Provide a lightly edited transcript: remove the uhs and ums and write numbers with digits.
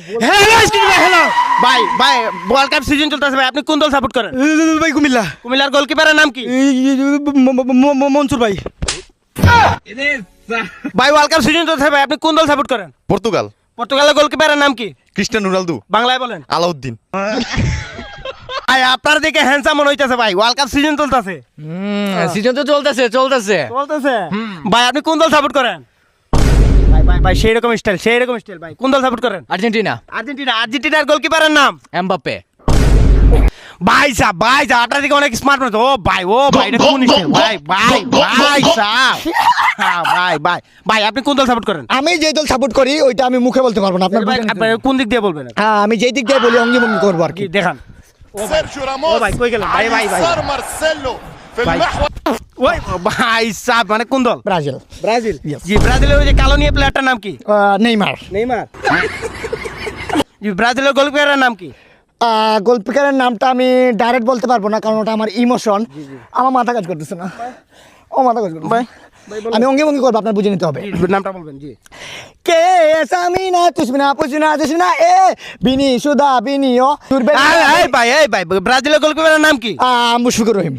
Hello Steve ভাই, hello ভাই। ভাই ওয়ার্ল্ড কাপ সিজন চলতেছে ভাই, আপনি কোন দল সাপোর্ট করেন? ভাই কুমিল্লা। কুমিল্লার গোলকিপারের নাম কি? মনসুর ভাই। ভাই ওয়ার্ল্ড কাপ সিজন চলতেছে ভাই, আপনি কোন দল সাপোর্ট করেন? পর্তুগাল। পর্তুগালের গোলকিপারের নাম কি? Cristiano Ronaldo. বাংলায় বলেন। আলাউদ্দিন। ভাই আপনার দিকে হ্যান্ডসাম মনে হইতেছে ভাই, ওয়ার্ল্ড কাপ সিজন চলতেছে। সিজন তো চলতেছে। চলতেছে ভাই, আপনি কোন দল সাপোর্ট করেন? ভাই ভাই ভাই সেই রকম স্টাইল ভাই, কোন দল সাপোর্ট করেন? আর্জেন্টিনা। আর্জেন্টিনার গোলকিপারের নাম? এমবাপ্পে। ভাই সাহেব আপনার দিকে অনেক স্মার্ট মনে হচ্ছে। ও ভাই এটা কোন স্টাইল? ভাই সাহেব। হ্যাঁ ভাই ভাই আপনি কোন দল সাপোর্ট করেন? আমি যেই দল সাপোর্ট করি ওইটা আমি মুখে বলতে পারবো না, আপনার ভাই আপনি কোন দিক দিয়ে বলবেন? হ্যাঁ, আমি যেই দিক দিয়ে বলি অঙ্গি ভঙ্গি করবো আর কি। কি দেখান। سيرجيو ও راموس ভাই কই গেলেন? ভাই على ভাই ভাই يسار مارسيلو في ভাই। المحور. ওই ভাই সাহেব মানে কোন দল? ব্রাজিল। ব্রাজিল। Yes. জি ব্রাজিলের ওই যে কালো নিয়ে প্লেয়ারটার নাম কি? নেইমার। নেইমার। জি ব্রাজিলের গোলকিপারের নাম কি? গোলকিপারের নামটা আমি ডাইরেক্ট বলতে পারবো না, কারণ ওটা আমার ইমোশন। আমার মাথা কাজ করতেছে না। ও মাথা কাজ করতেছে। ভাই আমি অঙ্গি ভঙ্গি করবো, আপনার বুঝে নিতে হবে। জি, নামটা বলবেন। জি কে সামিনা তুসমিনা পুসিনা তুসিনা এ বিনি সুদা বিনিও তুরবে। এই ভাই ব্রাজিলের গোলকিপারের নাম কি? মুশফিকুর রহিম।